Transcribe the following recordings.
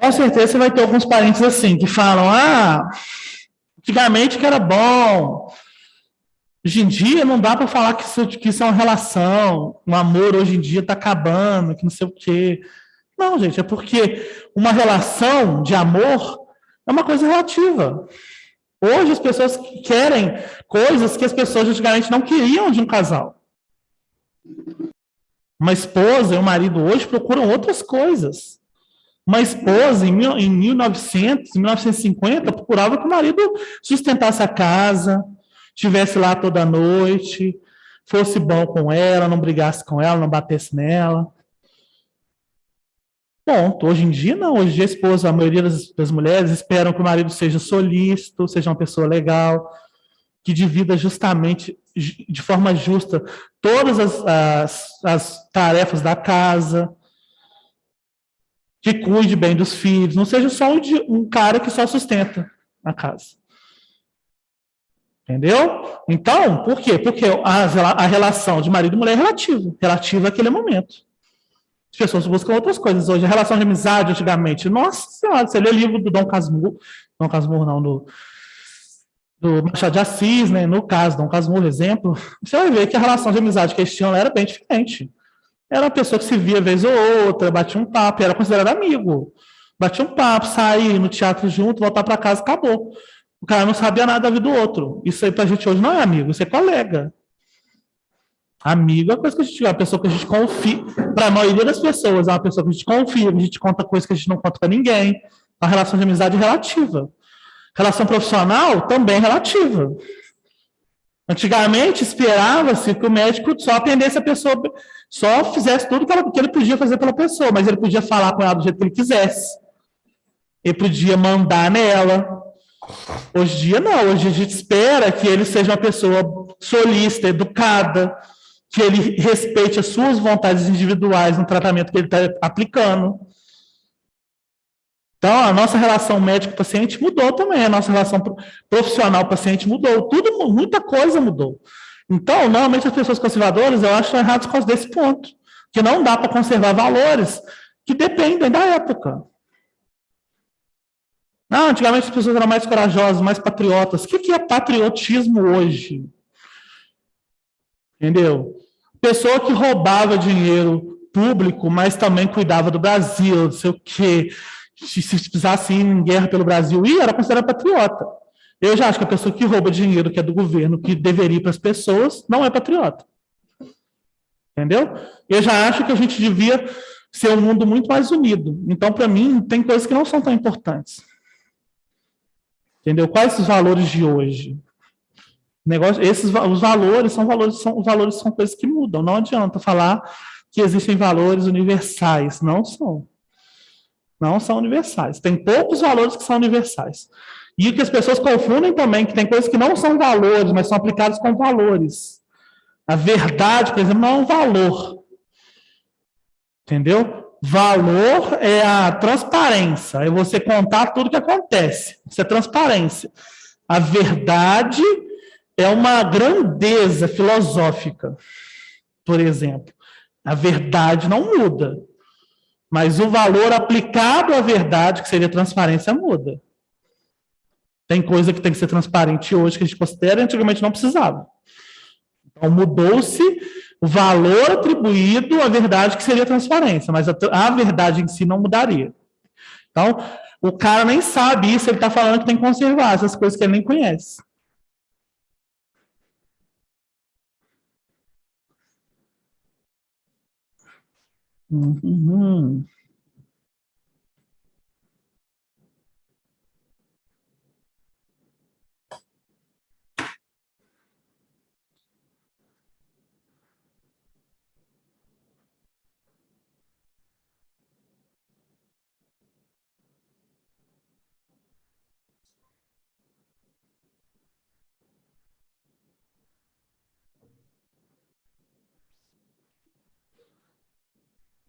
Com certeza você vai ter alguns parentes assim, que falam, antigamente que era bom, hoje em dia não dá para falar que isso é uma relação, um amor hoje em dia está acabando, que não sei o quê. Não, gente, é porque uma relação de amor é uma coisa relativa. Hoje as pessoas querem coisas que as pessoas antigamente não queriam de um casal. Uma esposa e um marido hoje procuram outras coisas. Uma esposa, em 1900, 1950, procurava que o marido sustentasse a casa, estivesse lá toda noite, fosse bom com ela, não brigasse com ela, não batesse nela. Ponto. Hoje em dia, não. Hoje em dia, a esposa, a maioria das mulheres esperam que o marido seja solícito, seja uma pessoa legal, que divida justamente, de forma justa, todas as tarefas da casa, que cuide bem dos filhos, não seja só um cara que só sustenta a casa. Entendeu? Então, por quê? Porque a relação de marido e mulher é relativa àquele momento. As pessoas buscam outras coisas hoje. A relação de amizade, antigamente, nossa senhora, você lê o livro do Dom Casmurro não, do Machado de Assis, né? No caso, Dom Casmurro, exemplo, você vai ver que a relação de amizade que eles tinham era bem diferente. Era uma pessoa que se via vez ou outra, batia um papo, era considerado amigo. Batia um papo, sair no teatro junto, voltar para casa, acabou. O cara não sabia nada da vida do outro. Isso aí pra gente hoje não é amigo, isso é colega. Amigo é uma coisa que a gente, é uma pessoa que a gente confia. Para a maioria das pessoas, é uma pessoa que a gente confia, a gente conta coisas que a gente não conta para ninguém. A relação de amizade é relativa. Relação profissional também é relativa. Antigamente, esperava-se que o médico só atendesse a pessoa, só fizesse tudo que ele podia fazer pela pessoa, mas ele podia falar com ela do jeito que ele quisesse. Ele podia mandar nela. Hoje em dia, não. Hoje a gente espera que ele seja uma pessoa solícita, educada, que ele respeite as suas vontades individuais no tratamento que ele está aplicando. Então, a nossa relação médico-paciente mudou também, a nossa relação profissional-paciente mudou, muita coisa mudou. Então, normalmente as pessoas conservadoras, eu acho que estão erradas por causa desse ponto, que não dá para conservar valores que dependem da época. Não, antigamente as pessoas eram mais corajosas, mais patriotas. O que é patriotismo hoje? Entendeu? Pessoa que roubava dinheiro público, mas também cuidava do Brasil, não sei o quê. Se precisasse ir em guerra pelo Brasil, era considerada patriota. Eu já acho que a pessoa que rouba dinheiro que é do governo, que deveria ir para as pessoas, não é patriota. Entendeu? Eu já acho que a gente devia ser um mundo muito mais unido. Então, para mim, tem coisas que não são tão importantes. Entendeu? Quais os valores de hoje? Os valores são coisas que mudam. Não adianta falar que existem valores universais. Não são. Não são universais. Tem poucos valores que são universais. E o que as pessoas confundem também, que tem coisas que não são valores, mas são aplicadas como valores. A verdade, por exemplo, não é um valor. Entendeu? Valor é a transparência, é você contar tudo que acontece. Isso é transparência. A verdade é uma grandeza filosófica, por exemplo. A verdade não muda, mas o valor aplicado à verdade, que seria transparência, muda. Tem coisa que tem que ser transparente hoje, que a gente considera, e antigamente não precisava. Então, mudou-se o valor atribuído à verdade, que seria transparência, mas a verdade em si não mudaria. Então, o cara nem sabe isso, ele está falando que tem que conservar essas coisas que ele nem conhece. Uhum.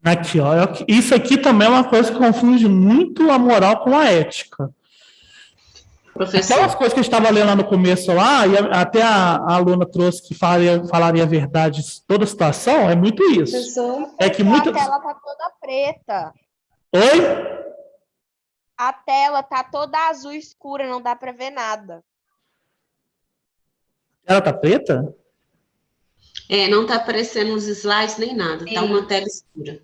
Aqui, ó, isso aqui também é uma coisa que confunde muito a moral com a ética. Professor. Aquelas coisas que a gente estava lendo lá no começo lá, e até a aluna trouxe que falaria a verdade em toda situação, é muito isso. Professor, é que muito... a tela está toda preta. Oi? A tela tá toda azul escura, não dá para ver nada. Ela tá preta? Não tá aparecendo os slides nem nada, tá uma tela escura.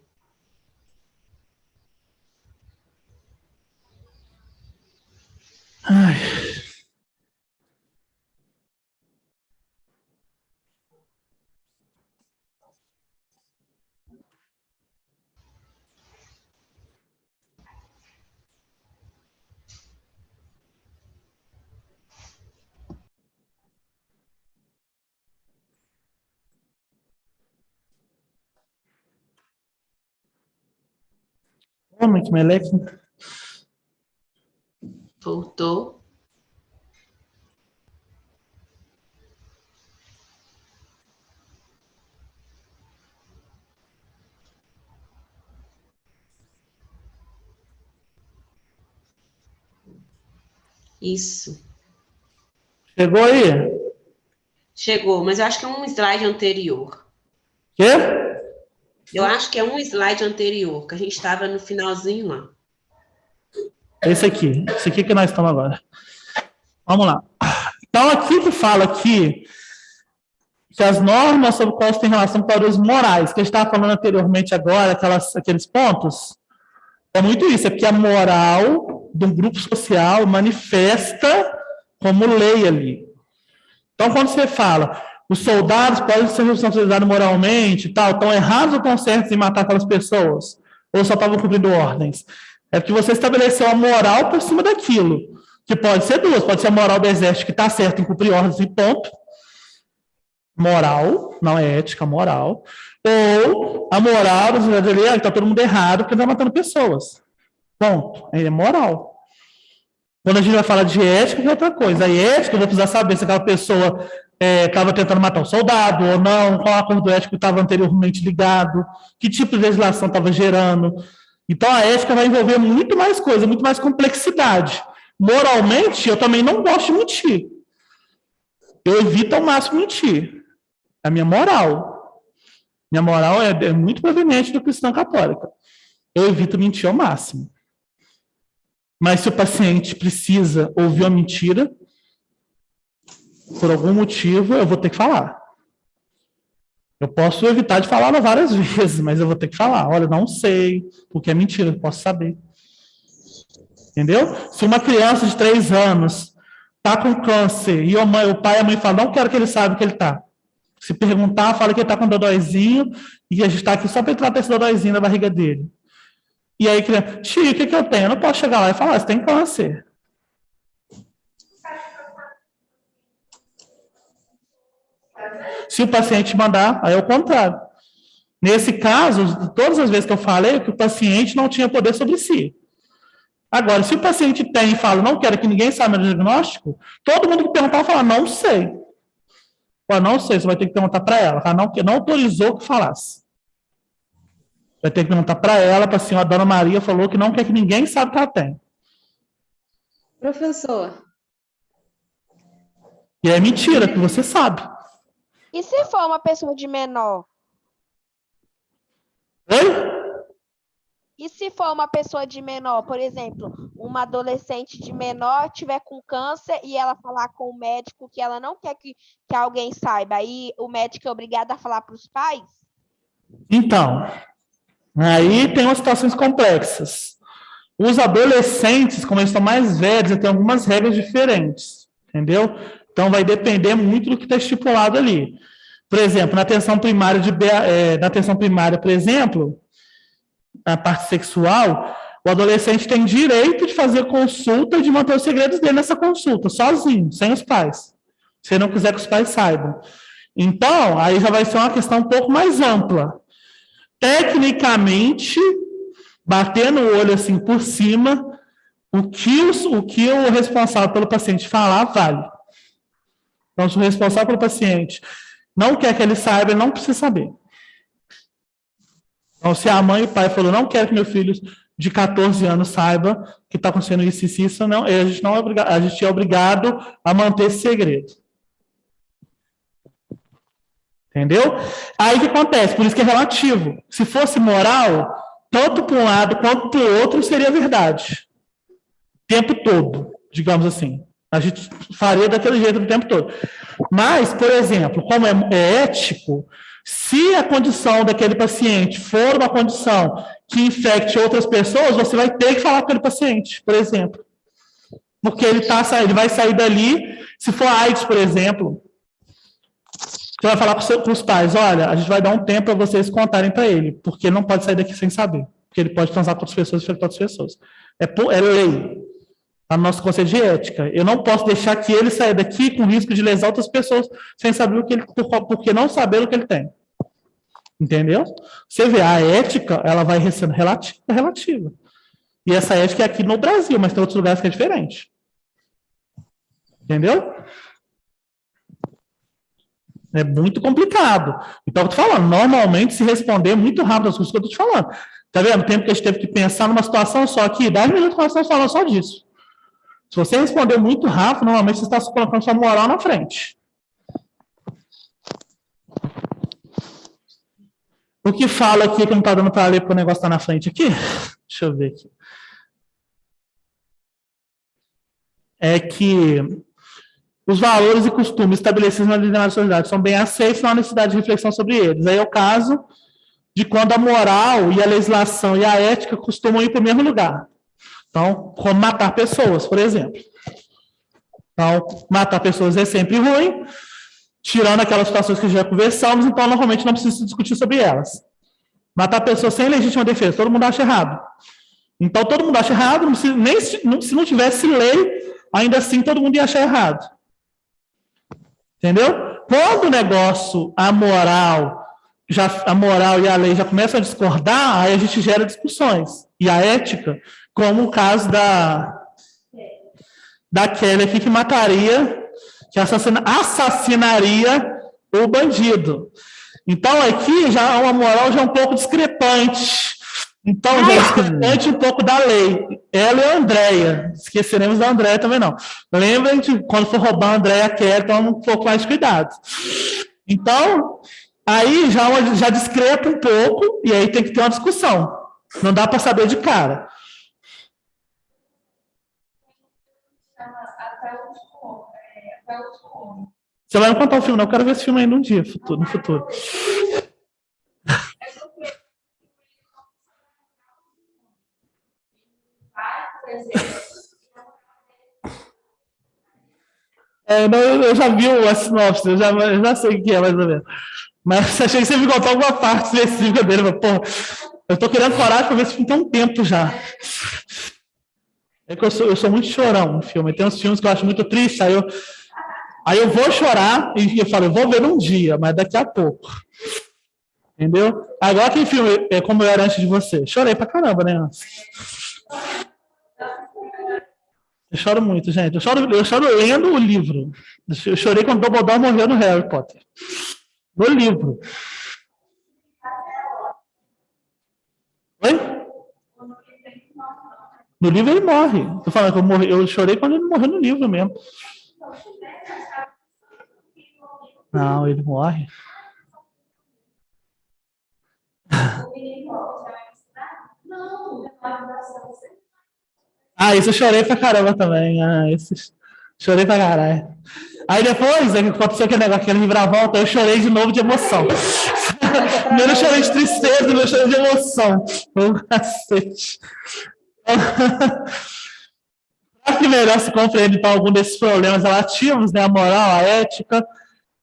Ai. Que meleque. Voltou. Isso. Chegou aí? Chegou, mas eu acho que é um slide anterior. Quê? Eu acho que é um slide anterior, que a gente estava no finalzinho lá. Esse aqui que nós estamos agora. Vamos lá. Então, aqui que fala aqui que as normas sobre quais têm relação com valores morais, que a gente estava falando anteriormente agora, aqueles pontos, é muito isso, é porque a moral de um grupo social manifesta como lei ali. Então, quando você fala, os soldados podem ser responsabilizados moralmente, estão errados ou estão certos em matar aquelas pessoas? Ou só estavam cumprindo ordens? É porque você estabeleceu a moral por cima daquilo, que pode ser duas, pode ser a moral do exército, que está certo em cumprir ordens e ponto, moral, não é ética, moral, ou a moral dos brasileiros, que está todo mundo errado porque está matando pessoas. Ponto. É moral. Quando a gente vai falar de ética, é outra coisa. A ética, eu vou precisar saber se aquela pessoa estava tentando matar um soldado ou não, qual acordo ético estava anteriormente ligado, que tipo de legislação estava gerando. Então, a ética vai envolver muito mais coisa, muito mais complexidade. Moralmente, eu também não gosto de mentir. Eu evito ao máximo mentir. A minha moral. Minha moral é muito proveniente do cristão católico. Eu evito mentir ao máximo. Mas se o paciente precisa ouvir uma mentira, por algum motivo, eu vou ter que falar. Eu posso evitar de falar várias vezes, mas eu vou ter que falar. Olha, não sei, porque é mentira, eu posso saber. Entendeu? Se uma criança de 3 anos está com câncer e o pai e a mãe falam, não quero que ele saiba que ele está. Se perguntar, fala que ele está com dodóizinho e a gente está aqui só para tratar esse dodóizinho na barriga dele. E aí, tio, o que eu tenho? Eu não posso chegar lá e falar, você tem câncer. Se o paciente mandar, aí é o contrário. Nesse caso, todas as vezes que eu falei, que o paciente não tinha poder sobre si. Agora, se o paciente tem e fala, não quero que ninguém saiba do diagnóstico, todo mundo que perguntar vai falar, não sei. Fala, não sei, você vai ter que perguntar para ela. Ela não autorizou que falasse. Vai ter que perguntar para ela, para a senhora Dona Maria falou que não quer que ninguém saiba que ela tem. Professor. E é mentira, que você sabe. E se for uma pessoa de menor? Oi? E se for uma pessoa de menor, por exemplo, uma adolescente de menor tiver com câncer e ela falar com o médico que ela não quer que alguém saiba, aí o médico é obrigado a falar para os pais? Então, aí tem umas situações complexas. Os adolescentes, como eles estão mais velhos, têm algumas regras diferentes, entendeu? Então, vai depender muito do que está estipulado ali. Por exemplo, na atenção primária, por exemplo, na parte sexual, o adolescente tem direito de fazer consulta e de manter os segredos dele nessa consulta, sozinho, sem os pais. Se ele não quiser que os pais saibam. Então, aí já vai ser uma questão um pouco mais ampla. Tecnicamente, bater no olho assim por cima, o que o responsável pelo paciente falar, vale. Então, se o responsável pelo paciente não quer que ele saiba, ele não precisa saber. Então, se a mãe e o pai falou, não quero que meu filho de 14 anos saiba que está acontecendo isso, não, a gente é obrigado a manter esse segredo. Entendeu? Aí o que acontece? Por isso que é relativo. Se fosse moral, tanto para um lado quanto para o outro seria verdade. tempo todo, digamos assim. A gente faria daquele jeito o tempo todo. Mas, por exemplo, como é ético, se a condição daquele paciente for uma condição que infecte outras pessoas, você vai ter que falar com aquele paciente, por exemplo. Porque ele vai sair dali, se for AIDS, por exemplo, você vai falar para os pais, olha, a gente vai dar um tempo para vocês contarem para ele, porque ele não pode sair daqui sem saber, porque ele pode transar com outras pessoas e infectar outras pessoas. É lei. A nosso conceito de ética. Eu não posso deixar que ele saia daqui com risco de lesar outras pessoas sem saber o que ele, porque não saber o que ele tem. Entendeu? Você vê, a ética, ela vai sendo relativa. E essa ética é aqui no Brasil, mas tem outros lugares que é diferente. Entendeu? É muito complicado. Então, eu estou falando, normalmente se responder muito rápido as coisas que eu estou te falando. Tá vendo? O tempo que a gente teve que pensar numa situação só aqui, 10 minutos que nós estamos falando só disso. Se você responder muito rápido, normalmente você está colocando sua moral na frente. O que fala aqui, que não está dando para ler, porque o negócio está na frente aqui? Deixa eu ver aqui. É que os valores e costumes estabelecidos na liderança da sociedade são bem aceitos, não há necessidade de reflexão sobre eles. Aí é o caso de quando a moral e a legislação e a ética costumam ir para o mesmo lugar. Então, como matar pessoas, por exemplo. Então, matar pessoas é sempre ruim, tirando aquelas situações que já conversamos, então, normalmente, não precisa discutir sobre elas. Matar pessoas sem legítima defesa, todo mundo acha errado. Então, todo mundo acha errado, não precisa, nem se não tivesse lei, ainda assim, todo mundo ia achar errado. Entendeu? Quando o negócio, a moral e a lei já começam a discordar, aí a gente gera discussões. E a ética, como o caso da Kelly aqui, que mataria, que assassinaria o bandido. Então, aqui já uma moral já um pouco discrepante. Então, já é discrepante um pouco da lei. Ela e a Andréia. Esqueceremos da Andréia também não. Lembrem de quando for roubar a Andréia e a Kelly, toma um pouco mais de cuidado. Então, aí já discrepa um pouco, e aí tem que ter uma discussão. Não dá para saber de cara. Você vai me contar o filme, não? Eu quero ver esse filme aí no futuro. Eu já vi a sinopse, eu já sei o que é, mais ou menos. Mas achei que você me contou alguma parte específica dele. Mas, pô, eu tô querendo coragem para ver esse filme tem um tempo já. É que eu sou muito chorão no filme. Tem uns filmes que eu acho muito triste, aí eu vou chorar e eu falo, eu vou ver um dia, mas daqui a pouco. Entendeu? Agora que filme é Como Eu Era Antes de Você. Chorei pra caramba, né? Eu choro muito, gente. Eu choro lendo o livro. Eu chorei quando o Dumbledore morreu no Harry Potter. No livro. Oi? No livro ele morre. Tô falando que eu chorei quando ele morreu no livro mesmo. Não, ele morre. Isso eu chorei pra caramba também. Chorei pra caralho. Aí depois, aconteceu aquele negócio, aquele reviravolta, eu chorei de novo de emoção. Primeiro eu chorei de tristeza, depois eu chorei de emoção. Cacete. Para que melhor se compreenda então, algum desses problemas relativos, né, a moral, a ética,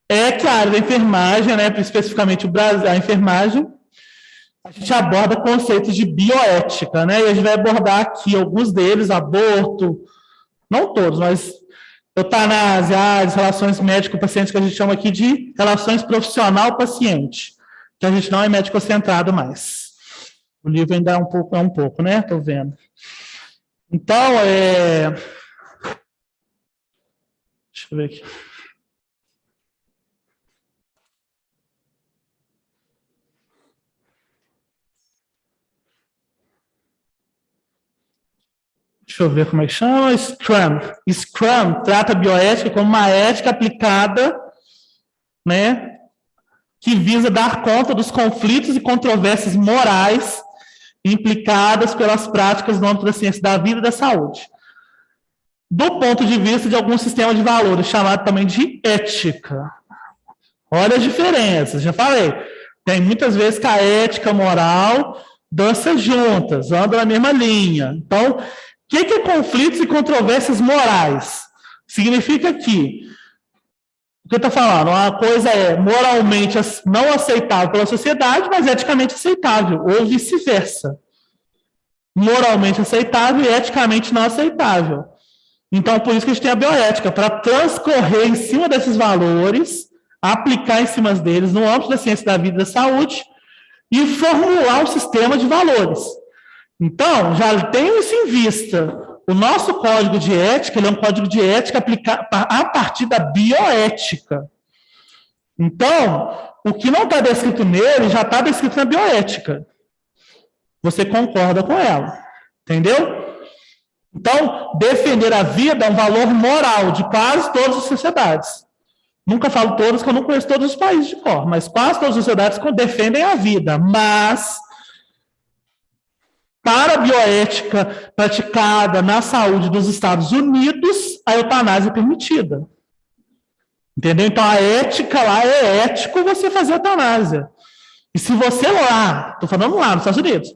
é que a área da enfermagem, né, especificamente o Brasil, a enfermagem, a gente aborda conceitos de bioética, né, e a gente vai abordar aqui alguns deles, aborto, não todos, mas eutanásia, AIDS, relações médico-paciente, que a gente chama aqui de relações profissional-paciente, que a gente não é médico-centrado mais. O livro ainda é um pouco, né? Estou vendo. Então, deixa eu ver aqui. Deixa eu ver como é que chama. Scrum. Scrum trata a bioética como uma ética aplicada, né, que visa dar conta dos conflitos e controvérsias morais implicadas pelas práticas no âmbito da ciência da vida e da saúde. do ponto de vista de algum sistema de valores, chamado também de ética. Olha as diferenças, já falei. Tem muitas vezes que a ética e a moral dançam juntas, andam na mesma linha. Então, o que é conflitos e controvérsias morais? Significa que, o que eu estou falando, uma coisa é moralmente não aceitável pela sociedade, mas eticamente aceitável, ou vice-versa. Moralmente aceitável e eticamente não aceitável. Então, por isso que a gente tem a bioética, para transcorrer em cima desses valores, aplicar em cima deles no âmbito da ciência da vida e da saúde e formular um sistema de valores. Então, já tenho isso em vista. O nosso código de ética, ele é um código de ética aplicado a partir da bioética. Então, o que não está descrito nele já está descrito na bioética. Você concorda com ela. Entendeu? Então, defender a vida é um valor moral de quase todas as sociedades. Nunca falo todas, porque eu não conheço todos os países de cor, mas quase todas as sociedades defendem a vida. Mas, para a bioética praticada na saúde dos Estados Unidos, a eutanásia é permitida. Entendeu? Então, a ética lá é ético você fazer eutanásia. E se você lá, estou falando lá nos Estados Unidos,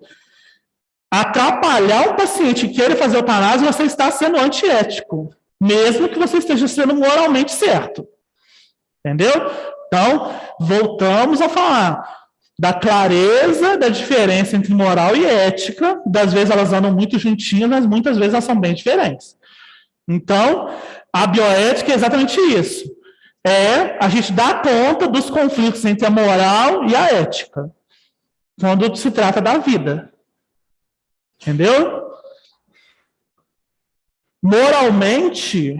atrapalhar um paciente que queira fazer eutanásia, você está sendo antiético, mesmo que você esteja sendo moralmente certo. Entendeu? Então, voltamos a falar da clareza da diferença entre moral e ética. Das vezes elas andam muito juntinhas, mas muitas vezes elas são bem diferentes. Então, a bioética é exatamente isso. É a gente dar conta dos conflitos entre a moral e a ética, quando se trata da vida. Entendeu? Moralmente,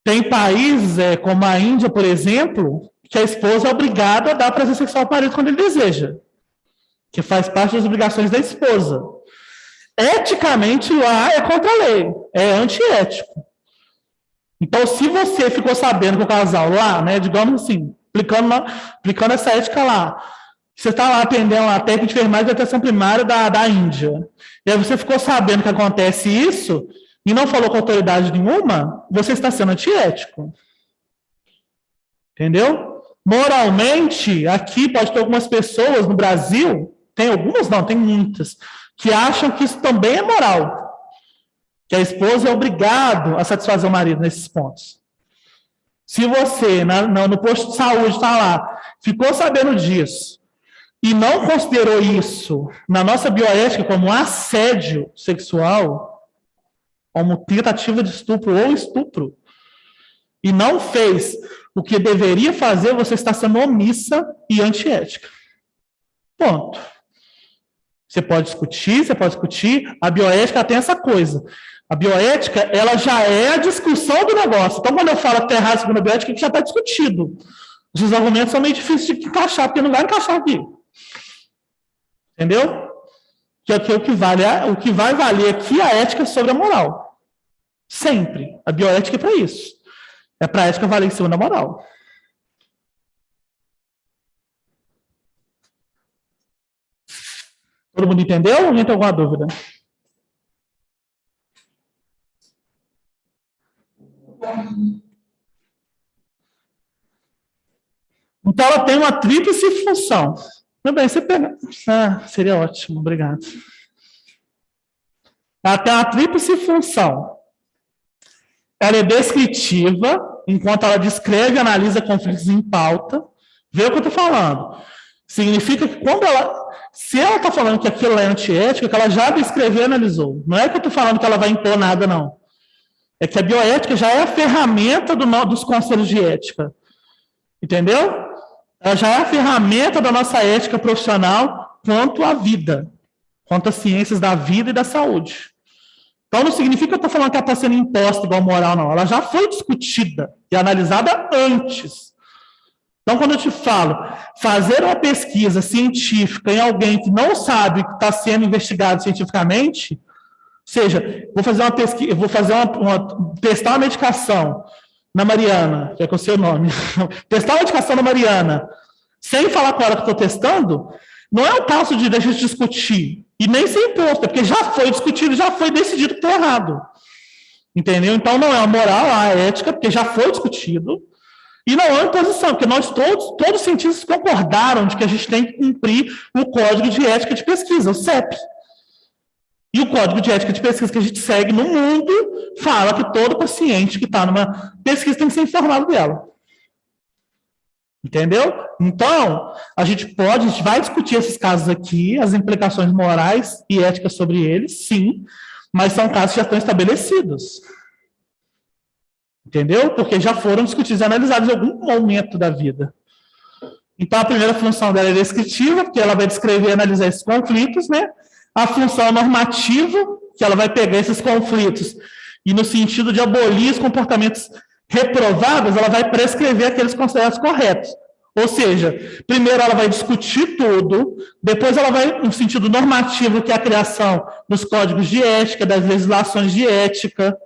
tem países, como a Índia, por exemplo, que a esposa é obrigada a dar prazer sexual ao marido quando ele deseja, que faz parte das obrigações da esposa. Eticamente, lá é contra a lei, é antiético. Então, se você ficou sabendo que o casal lá, né, digamos assim, aplicando essa ética lá, você está lá atendendo a técnica de enfermagem de atenção primária da Índia, e aí você ficou sabendo que acontece isso, e não falou com autoridade nenhuma, você está sendo antiético. Entendeu? Moralmente, aqui pode ter algumas pessoas no Brasil, tem algumas não, tem muitas, que acham que isso também é moral. Que a esposa é obrigada a satisfazer o marido nesses pontos. Se você, no posto de saúde, está lá, ficou sabendo disso, e não considerou isso na nossa bioética como assédio sexual, como tentativa de estupro ou estupro, e não fez o que deveria fazer, você está sendo omissa e antiética. Ponto. Você pode discutir, a bioética tem essa coisa. A bioética, ela já é a discussão do negócio. Então, quando eu falo que está errado segundo a bioética, já está discutido. Os argumentos são meio difíceis de encaixar, porque não vai encaixar aqui. Entendeu? Que aqui o que vai valer aqui é a ética sobre a moral. Sempre. A bioética é para isso. É para a ética valer em cima da moral. Todo mundo entendeu? Alguém tem alguma dúvida? Então, ela tem uma tríplice função. Muito bem, você pega. Seria ótimo, obrigado. Ela tem uma tríplice função. Ela é descritiva, enquanto ela descreve e analisa conflitos em pauta. Vê o que eu estou falando. Significa que quando se ela está falando que aquilo é antiético, que ela já descreveu e analisou. Não é que eu estou falando que ela vai impor nada, não. É que a bioética já é a ferramenta dos conselhos de ética. Entendeu? Ela já é a ferramenta da nossa ética profissional quanto à vida, quanto às ciências da vida e da saúde. Então, não significa que eu estou falando que ela está sendo imposta igual moral, não. Ela já foi discutida e analisada antes. Então, quando eu te falo, fazer uma pesquisa científica em alguém que não sabe que está sendo investigado cientificamente, ou seja, vou fazer uma pesquisa, testar uma medicação na Mariana, que é o seu nome, testar uma medicação na Mariana, sem falar com ela que estou testando, não é o caso de a gente discutir, e nem ser imposto, porque já foi discutido, já foi decidido que está errado. Entendeu? Então, não é a moral, a ética, porque já foi discutido, e não é uma imposição, porque nós todos os cientistas concordaram de que a gente tem que cumprir o Código de Ética de Pesquisa, o CEP. E o Código de Ética de Pesquisa que a gente segue no mundo fala que todo paciente que está numa pesquisa tem que ser informado dela. Entendeu? Então, a gente vai discutir esses casos aqui, as implicações morais e éticas sobre eles, sim, mas são casos que já estão estabelecidos. Entendeu? Porque já foram discutidos e analisados em algum momento da vida. Então, a primeira função dela é descritiva, porque ela vai descrever e analisar esses conflitos, né? A função normativa, que ela vai pegar esses conflitos e, no sentido de abolir os comportamentos reprováveis, ela vai prescrever aqueles considerados corretos. Ou seja, primeiro ela vai discutir tudo, depois ela vai, no sentido normativo, que é a criação dos códigos de ética, das legislações de ética,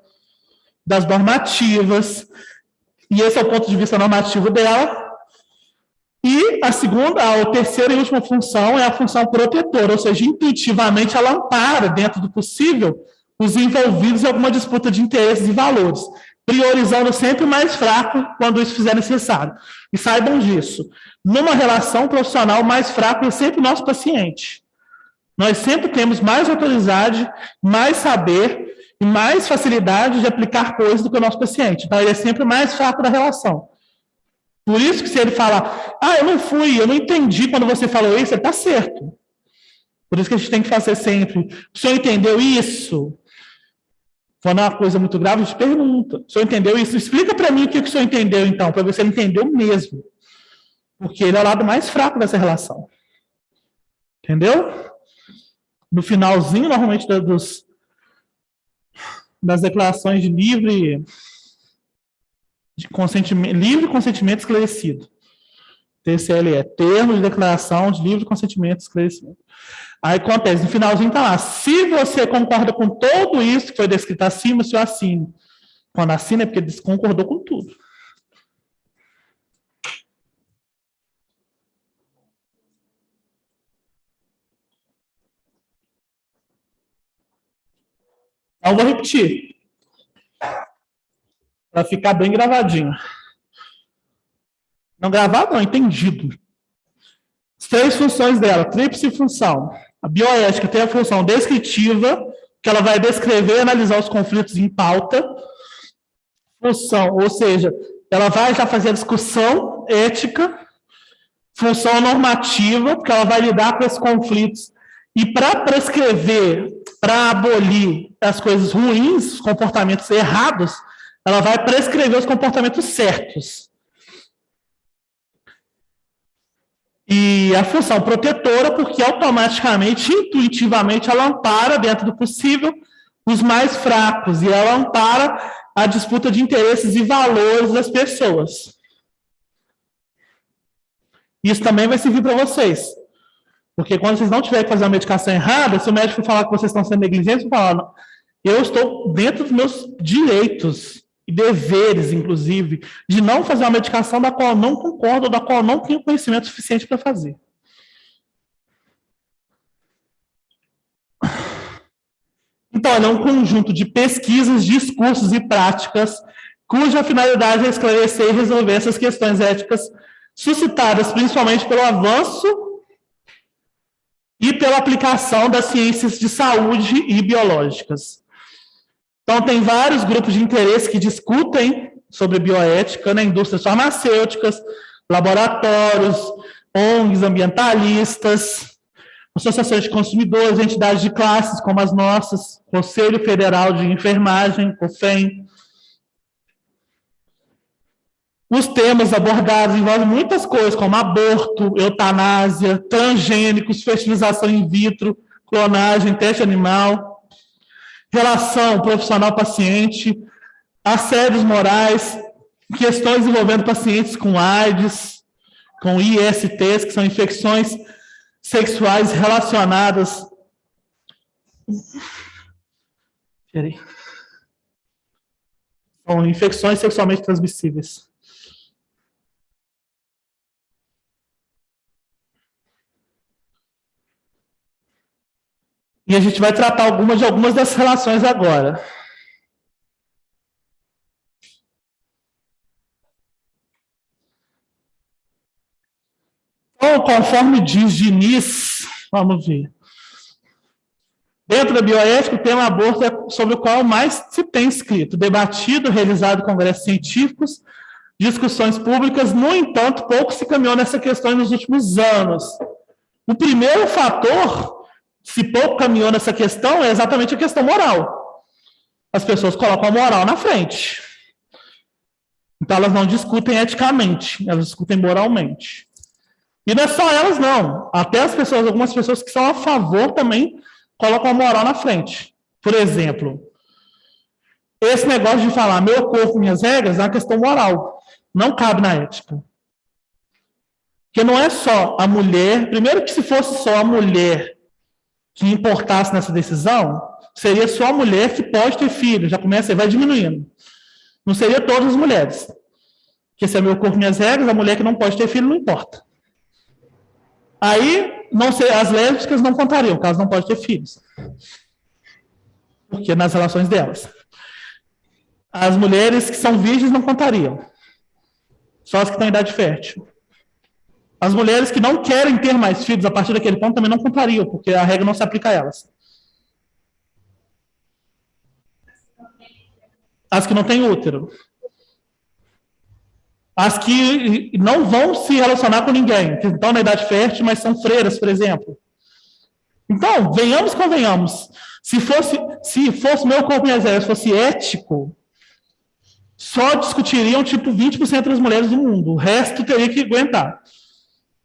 das normativas, e esse é o ponto de vista normativo dela. E a terceira e última função é a função protetora, ou seja, intuitivamente ela ampara, dentro do possível, os envolvidos em alguma disputa de interesses e valores, priorizando sempre o mais fraco quando isso fizer necessário. E saibam disso, numa relação profissional, o mais fraco é sempre o nosso paciente. Nós sempre temos mais autoridade, mais saber e mais facilidade de aplicar coisas do que o nosso paciente. Então, ele é sempre o mais fraco da relação. Por isso que se ele falar, eu não entendi quando você falou isso, ele está certo. Por isso que a gente tem que fazer sempre, o senhor entendeu isso? Quando é uma coisa muito grave, a gente pergunta, o senhor entendeu isso? Explica para mim o que o senhor entendeu, então, para ver se ele entendeu mesmo. Porque ele é o lado mais fraco dessa relação. Entendeu? No finalzinho, normalmente, das declarações de livre consentimento esclarecido. TCLE, termo de declaração de livre consentimento esclarecido. Aí acontece, no finalzinho está lá, se você concorda com tudo isso que foi descrito acima, o senhor assina. Quando assina é porque concordou com tudo. Então, vou repetir. Para ficar bem gravadinho. Não gravado, não, entendido. As 3 funções dela, tríplice função. A bioética tem a função descritiva, que ela vai descrever e analisar os conflitos em pauta. Função, ou seja, ela vai já fazer a discussão ética. Função normativa, porque ela vai lidar com esses conflitos. E para prescrever, para abolir as coisas ruins, os comportamentos errados, ela vai prescrever os comportamentos certos. E a função protetora, porque automaticamente, intuitivamente, ela ampara, dentro do possível, os mais fracos, e ela ampara a disputa de interesses e valores das pessoas. Isso também vai servir para vocês. Porque quando vocês não tiverem que fazer uma medicação errada, se o médico falar que vocês estão sendo negligentes, falar, eu estou dentro dos meus direitos e deveres, inclusive, de não fazer uma medicação da qual eu não concordo, ou da qual eu não tenho conhecimento suficiente para fazer. Então, é um conjunto de pesquisas, discursos e práticas cuja finalidade é esclarecer e resolver essas questões éticas suscitadas principalmente pelo avanço e pela aplicação das ciências de saúde e biológicas. Então, tem vários grupos de interesse que discutem sobre bioética, né? Indústrias farmacêuticas, laboratórios, ONGs ambientalistas, associações de consumidores, entidades de classes como as nossas, Conselho Federal de Enfermagem, COFEN. Os temas abordados envolvem muitas coisas, como aborto, eutanásia, transgênicos, fertilização in vitro, clonagem, teste animal, relação profissional-paciente, assédios morais, questões envolvendo pacientes com AIDS, com ISTs, que são infecções sexuais relacionadas. São infecções sexualmente transmissíveis. E a gente vai tratar algumas dessas relações agora. Então, conforme diz Diniz, vamos ver. Dentro da bioética, o tema aborto é sobre o qual mais se tem escrito, debatido, realizado congressos científicos, discussões públicas. No entanto, pouco se caminhou nessa questão nos últimos anos. O primeiro fator, se pouco caminhou nessa questão, é exatamente a questão moral. As pessoas colocam a moral na frente. Então, elas não discutem eticamente, elas discutem moralmente. E não é só elas, não. Até as pessoas, algumas pessoas que são a favor também colocam a moral na frente. Por exemplo, esse negócio de falar meu corpo, minhas regras, é uma questão moral. Não cabe na ética. Porque não é só a mulher. Primeiro que se fosse só a mulher que importasse nessa decisão, seria só a mulher que pode ter filho. Já começa e vai diminuindo. Não seria todas as mulheres. Porque se é meu corpo, minhas regras, a mulher que não pode ter filho não importa. Aí, as lésbicas não contariam, caso não pode ter filhos. Porque nas relações delas. As mulheres que são virgens não contariam. Só as que têm idade fértil. As mulheres que não querem ter mais filhos a partir daquele ponto também não contariam, porque a regra não se aplica a elas. As que não têm útero. As que não vão se relacionar com ninguém, que estão na idade fértil, mas são freiras, por exemplo. Então, venhamos, convenhamos. Se fosse meu corpo e minhas regras, fosse ético, só discutiriam, tipo, 20% das mulheres do mundo. O resto teria que aguentar.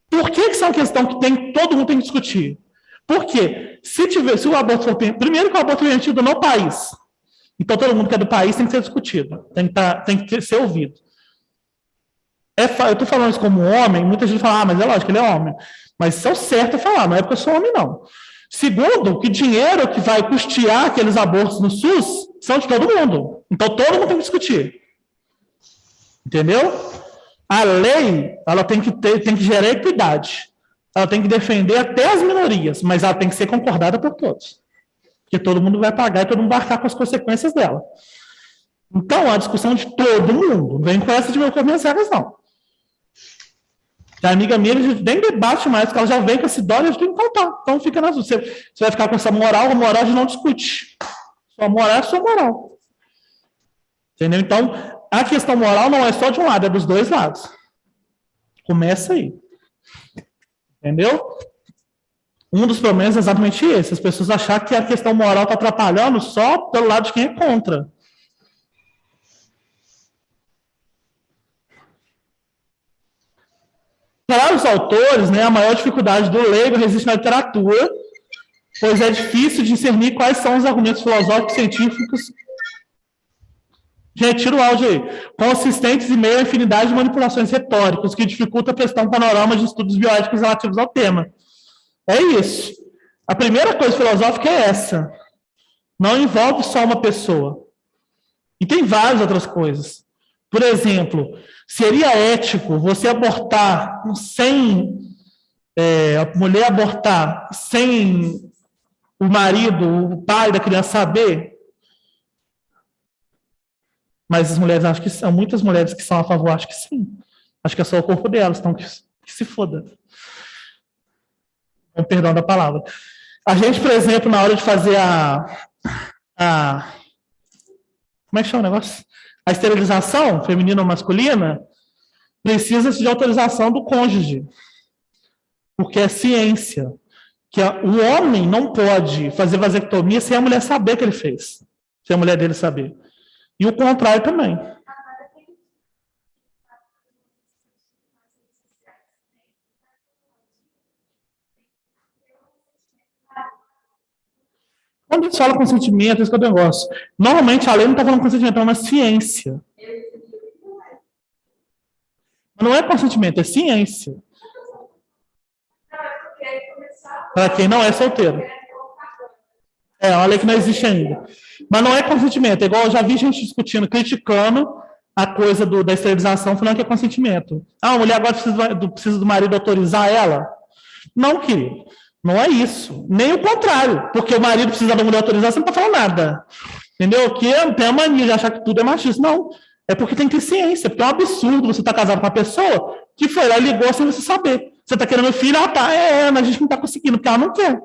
Por que isso é uma questão que todo mundo tem que discutir? Porque se o aborto for... Primeiro que o aborto é permitido no país. Então, todo mundo que é do país tem que ser discutido. Tem que ser ouvido. Eu estou falando isso como homem, muita gente fala, mas é lógico, ele é homem. Mas isso é o certo a falar, não é porque eu sou homem, não. Segundo, que dinheiro que vai custear aqueles abortos no SUS são de todo mundo. Então, todo mundo tem que discutir. Entendeu? A lei, ela tem que gerar equidade. Ela tem que defender até as minorias, mas ela tem que ser concordada por todos. Porque todo mundo vai pagar e todo mundo vai arcar com as consequências dela. Então, a discussão de todo mundo. Não vem com essa de meu corpo, minhas regras, não. A amiga minha, a gente nem debate mais, porque ela já vem com essa dó, a gente tem que contar. Então, fica na você vai ficar com essa moral, a moral a gente não discute. Sua moral é sua moral. Entendeu? Então, a questão moral não é só de um lado, é dos dois lados. Começa aí. Entendeu? Um dos problemas é exatamente esse. As pessoas acharem que a questão moral está atrapalhando só pelo lado de quem é contra. Para os autores, a maior dificuldade do leigo reside na literatura, pois é difícil discernir quais são os argumentos filosóficos e científicos. Gente, tira o áudio aí. Consistentes e meio à infinidade de manipulações retóricas, que dificulta a prestar um panorama de estudos bioéticos relativos ao tema. É isso. A primeira coisa filosófica é essa. Não envolve só uma pessoa. E tem várias outras coisas. Por exemplo, seria ético você abortar a mulher abortar sem o marido, o pai da criança saber? Mas as mulheres acham que são, muitas mulheres que são a favor acham que sim. Acho que é só o corpo delas, então que se foda. Com perdão da palavra. A gente, por exemplo, na hora de fazer como é que chama o negócio? A esterilização, feminina ou masculina, precisa de autorização do cônjuge. Porque é ciência. Que o homem não pode fazer vasectomia sem a mulher saber que ele fez. Sem a mulher dele saber. E o contrário também. Quando a gente fala consentimento, esse é o negócio. Normalmente a lei não está falando consentimento, é uma ciência. Mas não é consentimento, é ciência. Para quem não é solteiro. É uma lei que não existe ainda. Mas não é consentimento. É igual eu já vi gente discutindo, criticando a coisa da esterilização, falando que é consentimento. A mulher agora precisa do marido autorizar ela? Não, querido. Não é isso. Nem o contrário. Porque o marido precisa da mulher autorizar, você não está falando nada. Entendeu? Que tem a mania de achar que tudo é machista. Não. É porque tem que ter ciência. Porque é um absurdo você estar casado com uma pessoa que foi lá e ligou sem você saber. Você está querendo filho? Ah, tá, mas a gente não está conseguindo, porque ela não quer.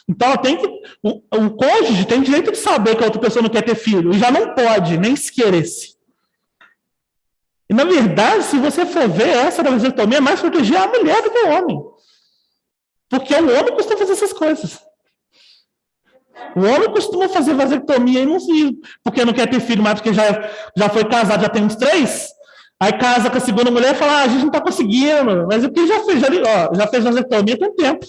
Então, ela tem que, o cônjuge tem direito de saber que a outra pessoa não quer ter filho, e já não pode, nem se querer-se. E, na verdade, se você for ver, essa da vasectomia é mais proteger a mulher do que o homem. Porque o homem costuma fazer essas coisas. O homem costuma fazer vasectomia e não se, porque não quer ter filho, mas porque já foi casado, já tem uns 3. Aí casa com a segunda mulher e fala, a gente não está conseguindo. Mas o que já fez vasectomia tem tempo.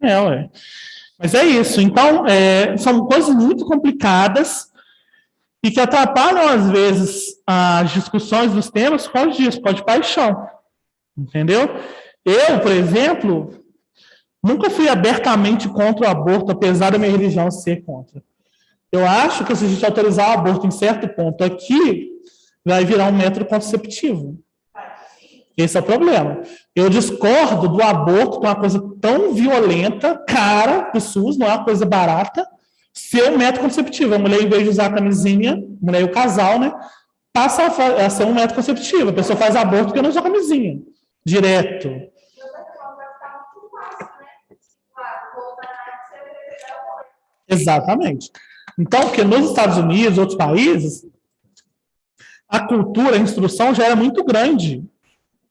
Ué. Mas é isso. Então, são coisas muito complicadas e que atrapalham, às vezes, as discussões dos temas por causa disso, por causa de paixão. Entendeu? Eu, por exemplo, nunca fui abertamente contra o aborto, apesar da minha religião ser contra. Eu acho que se a gente autorizar o aborto em certo ponto aqui, vai virar um método contraceptivo. Esse é o problema. Eu discordo do aborto, que é uma coisa tão violenta, cara, do SUS, não é uma coisa barata, ser um método contraceptivo. A mulher, em vez de usar a camisinha, a mulher e o casal, né, passa a ser um método contraceptivo. A pessoa faz aborto porque não usa camisinha. Direto. Exatamente. Então, porque nos Estados Unidos, outros países, a cultura, a instrução já era muito grande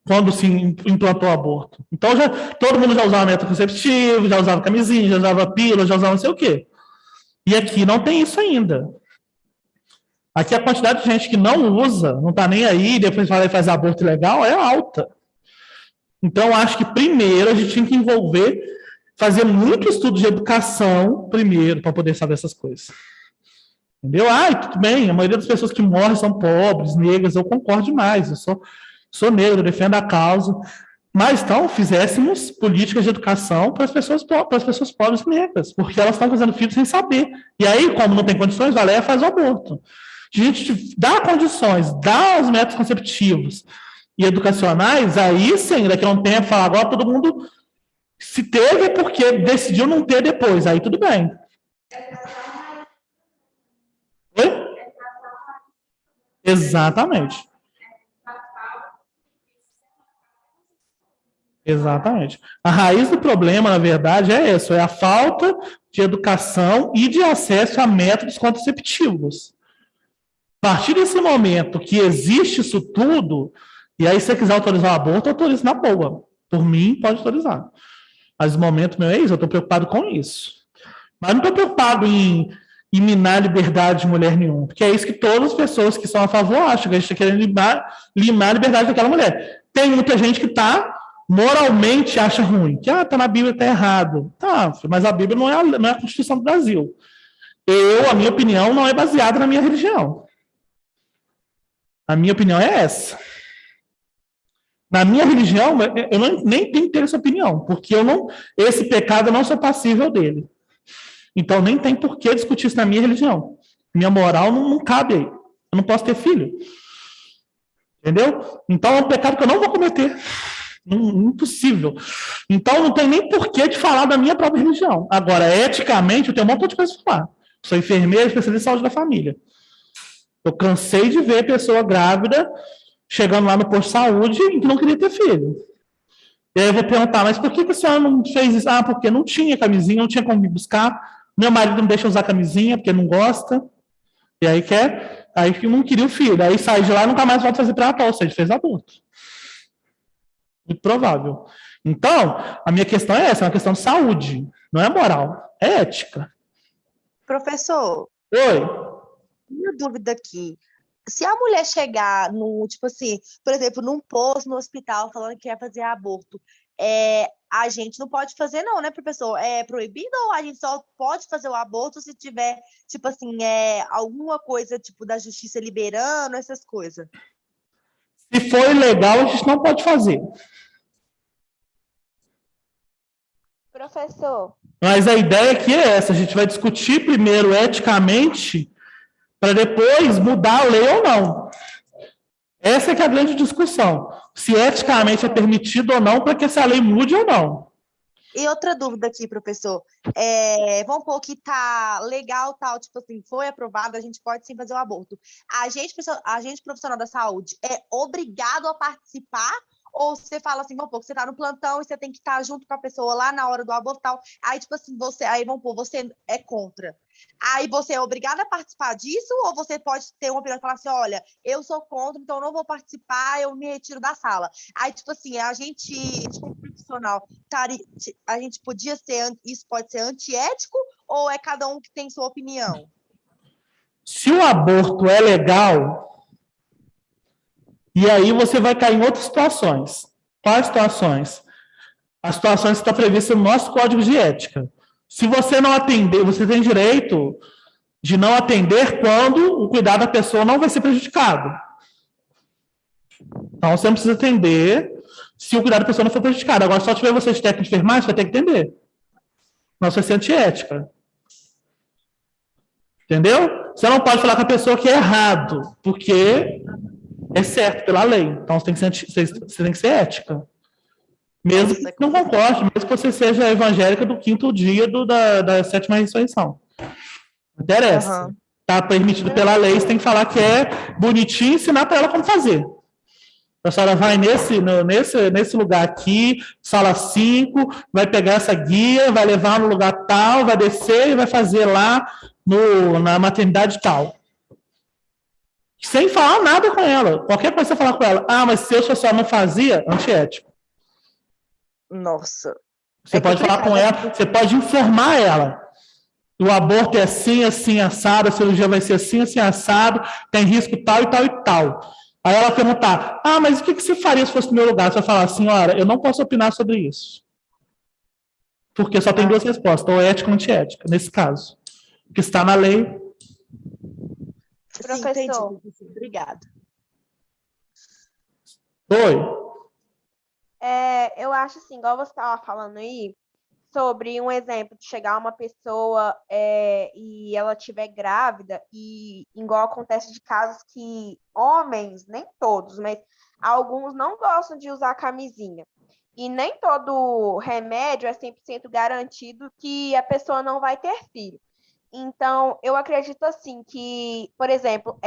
quando se implantou o aborto. Então, todo mundo já usava método contraceptivo, já usava camisinha, já usava pílula, já usava não sei o quê. E aqui não tem isso ainda. Aqui a quantidade de gente que não usa, não está nem aí, depois vai fazer aborto ilegal, é alta. Então, acho que primeiro a gente tinha que fazer muito estudo de educação primeiro, para poder saber essas coisas. Entendeu? Tudo bem, a maioria das pessoas que morrem são pobres, negras, eu concordo demais, eu sou negro, eu defendo a causa, mas então fizéssemos políticas de educação para as pessoas pobres e negras, porque elas estão fazendo filhos sem saber. E aí, como não tem condições, vai lá e faz o aborto. A gente dá condições, dá os métodos conceptivos e educacionais, aí sim, daqui a um tempo, fala, agora todo mundo se teve porque decidiu não ter depois, aí tudo bem. Oi? Exatamente. Exatamente. A raiz do problema, na verdade, é isso, é a falta de educação e de acesso a métodos contraceptivos. A partir desse momento que existe isso tudo, e aí se você quiser autorizar o aborto, autorize na boa. Por mim, pode autorizar. Mas o momento meu é isso, eu estou preocupado com isso. Mas não estou preocupado em minar a liberdade de mulher nenhuma, porque é isso que todas as pessoas que são a favor acham, que a gente está querendo limar a liberdade daquela mulher. Tem muita gente que moralmente acha ruim, que tá na Bíblia, está errado. Tá, mas a Bíblia não é a Constituição do Brasil. A minha opinião não é baseada na minha religião. A minha opinião é essa. Na minha religião, eu nem tenho que ter essa opinião, porque esse pecado eu não sou passível dele. Então, nem tem por que discutir isso na minha religião. Minha moral não cabe aí. Eu não posso ter filho. Entendeu? Então, é um pecado que eu não vou cometer. Impossível. Então, não tem nem por que de falar da minha própria religião. Agora, eticamente, eu tenho um montão de coisas para falar. Sou enfermeira, especialista em saúde da família. Eu cansei de ver pessoa grávida chegando lá no posto de saúde e que não queria ter filho. E aí eu vou perguntar, mas por que a senhora não fez isso? Porque não tinha camisinha, não tinha como me buscar. Meu marido não deixa usar camisinha, porque não gosta. E aí não queria o filho. Aí sai de lá e nunca mais volta a fazer pré-natal, ou seja, fez aborto. Muito provável. Então, a minha questão é essa, é uma questão de saúde. Não é moral, é ética. Professor. Oi. Minha dúvida aqui. Se a mulher chegar tipo assim, por exemplo, num posto, no hospital, falando que quer fazer aborto, a gente não pode fazer não, né, professor? É proibido ou a gente só pode fazer o aborto se tiver, tipo assim, alguma coisa, tipo, da justiça liberando, essas coisas? Se for ilegal, a gente não pode fazer. Professor. Mas a ideia aqui é essa, a gente vai discutir primeiro eticamente para depois mudar a lei ou não. Essa é que é a grande discussão. Se eticamente é permitido ou não, para que essa lei mude ou não. E outra dúvida aqui, professor. Vamos pôr que tá legal, tal, tipo assim, foi aprovado, a gente pode sim fazer o aborto. A gente profissional da saúde é obrigado a participar? Ou você fala assim, vamos pôr, que você tá no plantão e você tem que estar junto com a pessoa lá na hora do aborto, tal. Aí, tipo assim, vamos pôr, você é contra. Aí você é obrigado a participar disso? Ou você pode ter uma opinião e falar assim, olha, eu sou contra, então eu não vou participar, eu me retiro da sala. Aí, tipo assim, a gente, tipo, profissional, a gente podia ser, isso pode ser antiético ou é cada um que tem sua opinião? Se o aborto é legal, e aí você vai cair em outras situações. Quais situações? As situações que estão previstas no nosso Código de Ética. Se você não atender, você tem direito de não atender quando o cuidado da pessoa não vai ser prejudicado. Então, você não precisa atender se o cuidado da pessoa não for prejudicado. Agora, se só tiver você de técnico de enfermagem, você vai ter que atender. Não, você vai ser antiética. Entendeu? Você não pode falar com a pessoa que é errado, porque é certo pela lei. Então, você tem que ser ética. Mesmo que não concorde, mesmo que você seja evangélica do 5º dia da 7ª ressurreição. Não interessa. Está permitido pela lei, você tem que falar que é bonitinho e ensinar para ela como fazer. A senhora vai nesse lugar aqui, sala 5, vai pegar essa guia, vai levar no lugar tal, vai descer e vai fazer lá na maternidade tal. Sem falar nada com ela. Qualquer coisa você falar com ela, mas se eu só não fazia, antiético. Nossa. Você pode falar com ela, você pode informar ela. O aborto é assim, assim, assado, a cirurgia vai ser assim, assim, assado, tem risco tal e tal e tal. Aí ela perguntar, mas o que você faria se fosse no meu lugar? Você vai falar, senhora, eu não posso opinar sobre isso. Porque só tem duas respostas, ou ética ou antiética, nesse caso. O que está na lei. Professor. Sim, entendi, professor. Obrigada. Oi. Eu acho assim, igual você estava falando aí, sobre um exemplo de chegar uma pessoa e ela estiver grávida, e igual acontece de casos que homens, nem todos, mas alguns não gostam de usar camisinha. E nem todo remédio é 100% garantido que a pessoa não vai ter filho. Então, eu acredito assim que, por exemplo,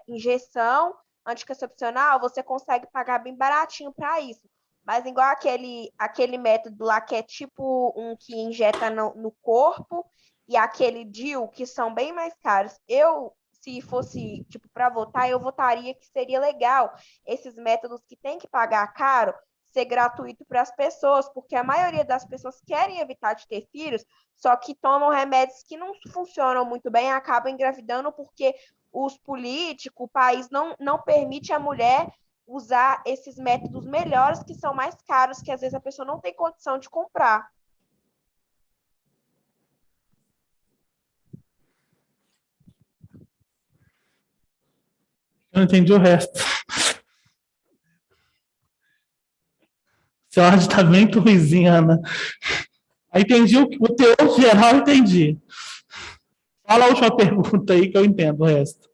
injeção anticoncepcional, você consegue pagar bem baratinho para isso. Mas igual aquele método lá que é tipo um que injeta no corpo e aquele DIU, que são bem mais caros. Se fosse tipo para votar, eu votaria que seria legal esses métodos que tem que pagar caro ser gratuito para as pessoas, porque a maioria das pessoas querem evitar de ter filhos, só que tomam remédios que não funcionam muito bem e acabam engravidando porque os políticos, o país não permite a mulher usar esses métodos melhores que são mais caros, que às vezes a pessoa não tem condição de comprar. Eu não entendi o resto. Seu áudio está bem ruizinho, Ana. Aí entendi o teor geral, entendi. Fala a última pergunta aí que eu entendo o resto.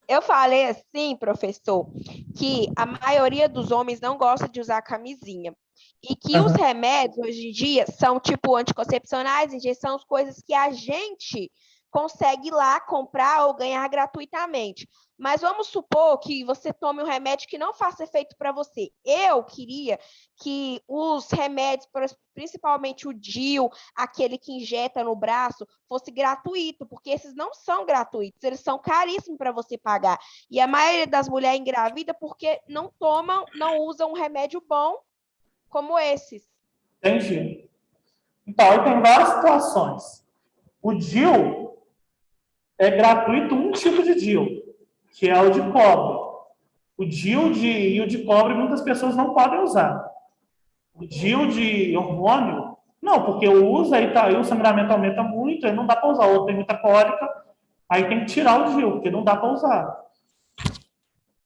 Eu falei assim, professor, que a maioria dos homens não gosta de usar camisinha. E que os remédios, hoje em dia, são tipo anticoncepcionais, injeções, coisas que a gente consegue ir lá comprar ou ganhar gratuitamente. Mas vamos supor que você tome um remédio que não faça efeito para você. Eu queria que os remédios, principalmente o DIU, aquele que injeta no braço, fosse gratuito, porque esses não são gratuitos, eles são caríssimos para você pagar. E a maioria das mulheres engravida porque não usam um remédio bom como esses. Entendi. Então, tem várias situações. O DIU é gratuito, um tipo de DIU, que é o de cobre. O DIU de cobre muitas pessoas não podem usar. O DIU de hormônio, não, porque eu uso, aí o sangramento aumenta muito, aí não dá para usar. Ou tem muita cólica, aí tem que tirar o DIU, porque não dá para usar.